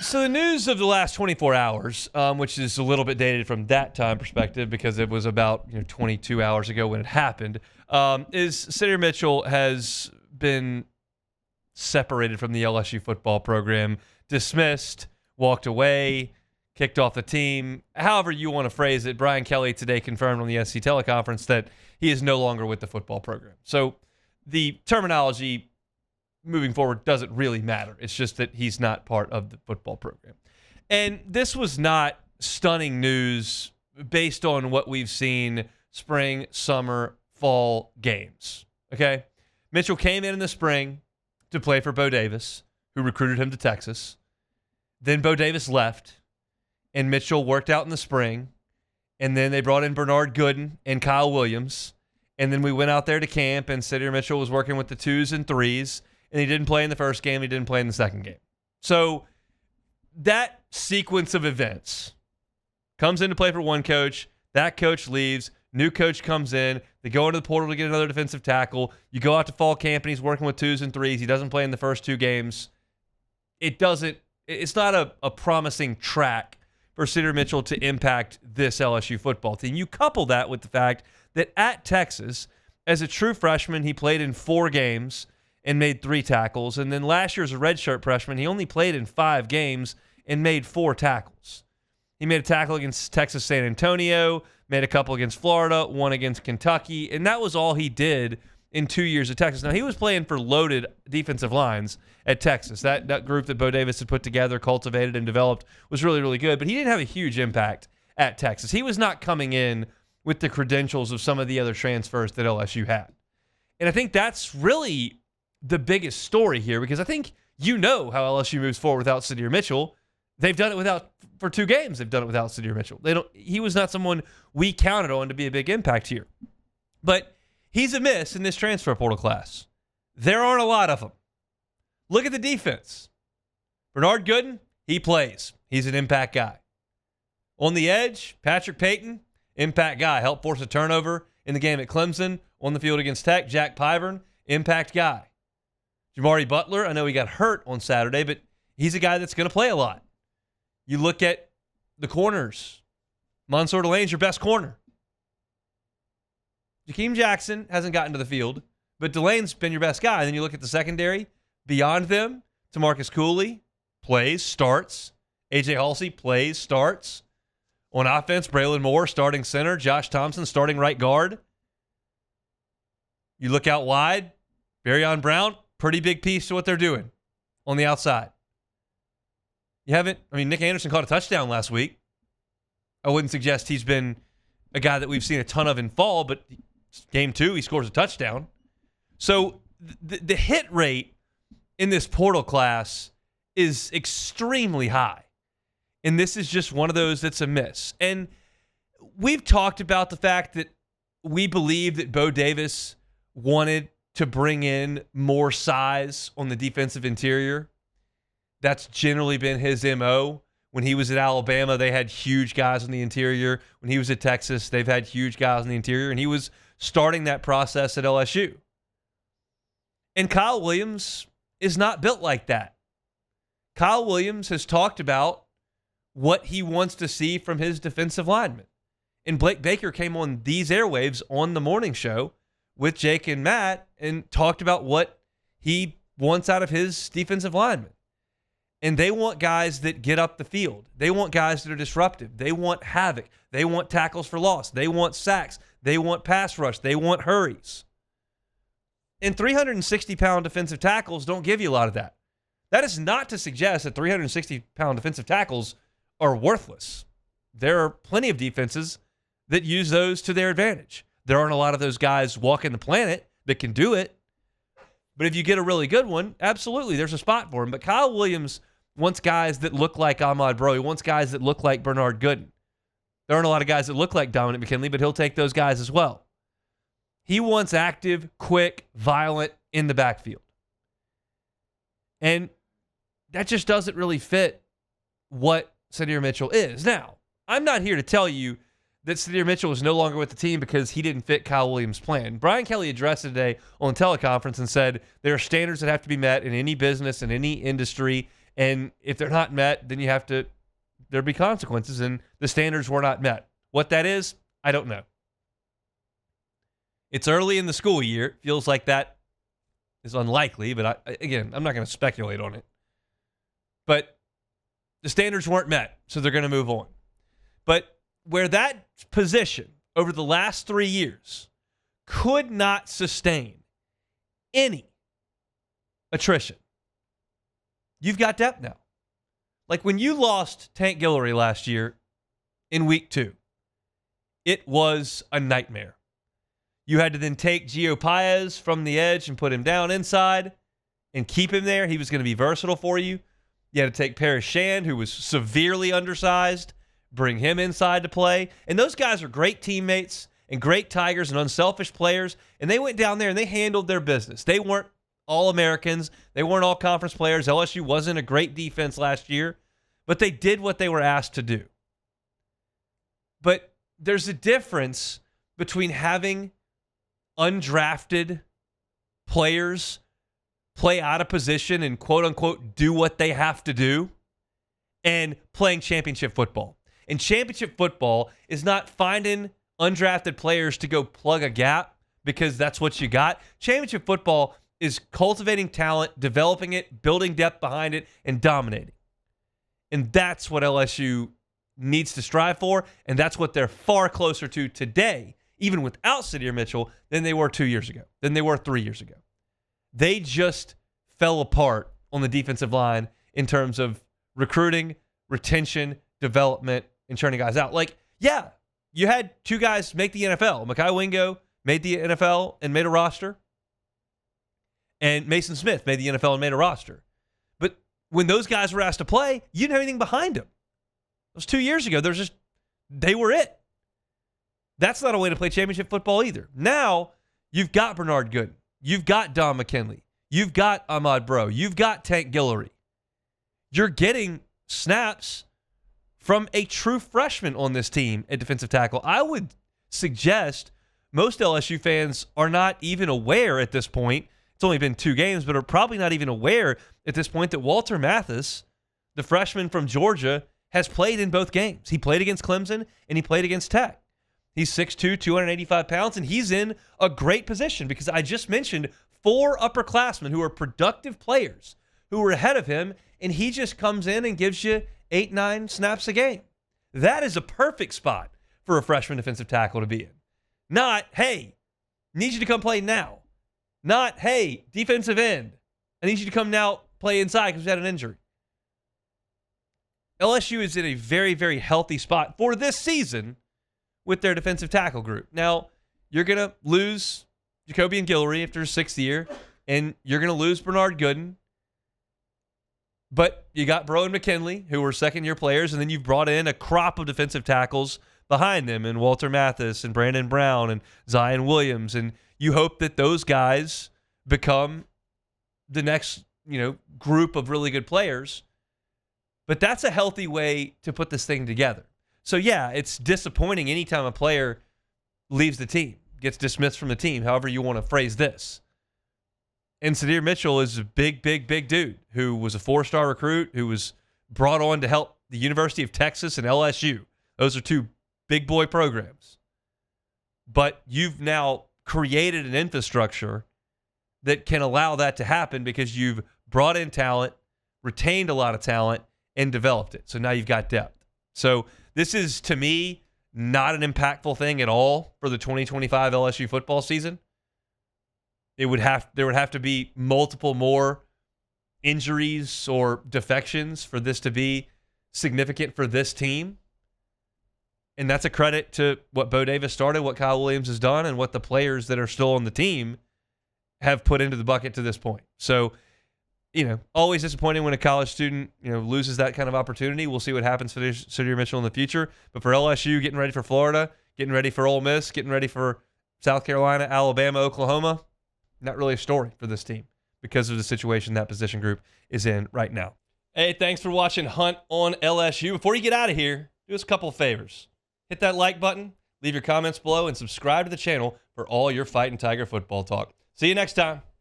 So the news of the last 24 hours, which is a little bit dated from that time perspective because it was about 22 hours ago when it happened, is Sydir Mitchell has been separated from the LSU football program, dismissed, walked away, kicked off the team. However you want to phrase it, Brian Kelly today confirmed on the SC teleconference that he is no longer with the football program. So the terminology moving forward doesn't really matter. It's just that he's not part of the football program. And this was not stunning news based on what we've seen spring, summer, fall games. Okay? Mitchell came in the spring to play for Bo Davis, who recruited him to Texas. Then Bo Davis left, and Mitchell worked out in the spring. And then they brought in Bernard Gooden and Kyle Williams. And then we went out there to camp, and Sydir Mitchell was working with the 2s and 3s. And he didn't play in the first game. He didn't play in the second game. So that sequence of events comes into play for one coach. That coach leaves. New coach comes in. They go into the portal to get another defensive tackle. You go out to fall camp, and he's working with 2s and 3s. He doesn't play in the first 2 games. It's not a promising track for Sydir Mitchell to impact this LSU football team. You couple that with the fact that at Texas, as a true freshman, he played in 4 games and made 3 tackles. And then last year as a redshirt freshman, he only played in 5 games and made 4 tackles. He made a tackle against Texas San Antonio, made a couple against Florida, 1 against Kentucky, and that was all he did in 2 years at Texas. Now, he was playing for loaded defensive lines at Texas. That group that Bo Davis had put together, cultivated, and developed was really, really good, but he didn't have a huge impact at Texas. He was not coming in with the credentials of some of the other transfers that LSU had. And I think that's really the biggest story here, because I think how LSU moves forward without Sydir Mitchell. They've done it for 2 games. They've done it without Sydir Mitchell. He was not someone we counted on to be a big impact here. But he's a miss in this transfer portal class. There aren't a lot of them. Look at the defense. Bernard Gooden, he plays. He's an impact guy. On the edge, Patrick Payton, impact guy. Helped force a turnover in the game at Clemson. On the field against Tech, Jack Pyburn, impact guy. Jamari Butler, I know he got hurt on Saturday, but he's a guy that's going to play a lot. You look at the corners. Mansour Delane's your best corner. Jakeem Jackson hasn't gotten to the field, but Delane's been your best guy. And then you look at the secondary. Beyond them, Tamarcus Cooley plays, starts. A.J. Halsey plays, starts. On offense, Braylon Moore starting center. Josh Thompson starting right guard. You look out wide, Barryon Brown, pretty big piece to what they're doing on the outside. Nick Anderson caught a touchdown last week. I wouldn't suggest he's been a guy that we've seen a ton of in fall, but game 2, he scores a touchdown. So the hit rate in this portal class is extremely high. And this is just one of those that's a miss. And we've talked about the fact that we believe that Bo Davis wanted to bring in more size on the defensive interior. That's generally been his MO. When he was at Alabama, they had huge guys on the interior. When he was at Texas, they've had huge guys on the interior. And he was starting that process at LSU. And Kyle Williams is not built like that. Kyle Williams has talked about what he wants to see from his defensive linemen. And Blake Baker came on these airwaves on the morning show with Jake and Matt and talked about what he wants out of his defensive linemen. And they want guys that get up the field. They want guys that are disruptive. They want havoc. They want tackles for loss. They want sacks. They want pass rush. They want hurries. And 360-pound defensive tackles don't give you a lot of that. That is not to suggest that 360-pound defensive tackles are worthless. There are plenty of defenses that use those to their advantage. There aren't a lot of those guys walking the planet that can do it. But if you get a really good one, absolutely, there's a spot for him. But Kyle Williams wants guys that look like Ahmad Bro. He wants guys that look like Bernard Gooden. There aren't a lot of guys that look like Dominic McKinley, but he'll take those guys as well. He wants active, quick, violent in the backfield. And that just doesn't really fit what Sydir Mitchell is. Now, I'm not here to tell you that Sydir Mitchell is no longer with the team because he didn't fit Kyle Williams' plan. Brian Kelly addressed it today on teleconference and said there are standards that have to be met in any business, in any industry, And if they're not met, then there'll be consequences, and the standards were not met. What that is, I don't know. It's early in the school year. It feels like that is unlikely, but I'm not going to speculate on it. But the standards weren't met, so they're going to move on. But where that position over the last 3 years could not sustain any attrition, you've got depth now. Like when you lost Tank Guillory last year in week 2, it was a nightmare. You had to then take Gio Paez from the edge and put him down inside and keep him there. He was going to be versatile for you. You had to take Paris Shand, who was severely undersized, bring him inside to play. And those guys are great teammates and great Tigers and unselfish players. And they went down there and they handled their business. They weren't All-Americans. They weren't all-conference players. LSU wasn't a great defense last year, but they did what they were asked to do. But there's a difference between having undrafted players play out of position and quote-unquote do what they have to do and playing championship football. And championship football is not finding undrafted players to go plug a gap because that's what you got. Championship football is cultivating talent, developing it, building depth behind it, and dominating. And that's what LSU needs to strive for, and that's what they're far closer to today, even without Sydir Mitchell, than they were 2 years ago, than they were 3 years ago. They just fell apart on the defensive line in terms of recruiting, retention, development, and churning guys out. Like, yeah, you had 2 guys make the NFL. Mekhi Wingo made the NFL and made a roster, and Mason Smith made the NFL and made a roster. But when those guys were asked to play, you didn't have anything behind them. It was 2 years ago. They were it. That's not a way to play championship football either. Now, you've got Bernard Gooden. You've got Don McKinley. You've got Ahmad Bro. You've got Tank Guillory. You're getting snaps from a true freshman on this team at defensive tackle. I would suggest most LSU fans are not even aware at this point. It's only been 2 games, but are probably not even aware at this point that Walter Mathis, the freshman from Georgia, has played in both games. He played against Clemson, and he played against Tech. He's 6'2", 285 pounds, and he's in a great position because I just mentioned 4 upperclassmen who are productive players who were ahead of him, and he just comes in and gives you 8-9 snaps a game. That is a perfect spot for a freshman defensive tackle to be in. Not, hey, need you to come play now. Not, hey, defensive end, I need you to come now play inside because we had an injury. LSU is in a very, very healthy spot for this season with their defensive tackle group. Now, you're going to lose Jacobian Guillory after his 6th year, and you're going to lose Bernard Gooden. But you got Bro and McKinley, who were second-year players, and then you've brought in a crop of defensive tackles behind them, and Walter Mathis and Brandon Brown and Zion Williams, and you hope that those guys become the next, group of really good players. But that's a healthy way to put this thing together. So, yeah, it's disappointing anytime a player leaves the team, gets dismissed from the team, however you want to phrase this. And Sydir Mitchell is a big, big, big dude who was a 4-star recruit, who was brought on to help the University of Texas and LSU. Those are 2 big boy programs. But you've now created an infrastructure that can allow that to happen because you've brought in talent, retained a lot of talent, and developed it. So now you've got depth. So this is, to me, not an impactful thing at all for the 2025 LSU football season. There would have to be multiple more injuries or defections for this to be significant for this team. And that's a credit to what Bo Davis started, what Kyle Williams has done, and what the players that are still on the team have put into the bucket to this point. So, always disappointing when a college student, loses that kind of opportunity. We'll see what happens for Sydir Mitchell in the future. But for LSU, getting ready for Florida, getting ready for Ole Miss, getting ready for South Carolina, Alabama, Oklahoma, not really a story for this team because of the situation that position group is in right now. Hey, thanks for watching Hunt on LSU. Before you get out of here, do us a couple of favors. Hit that like button, leave your comments below, and subscribe to the channel for all your Fighting Tiger football talk. See you next time.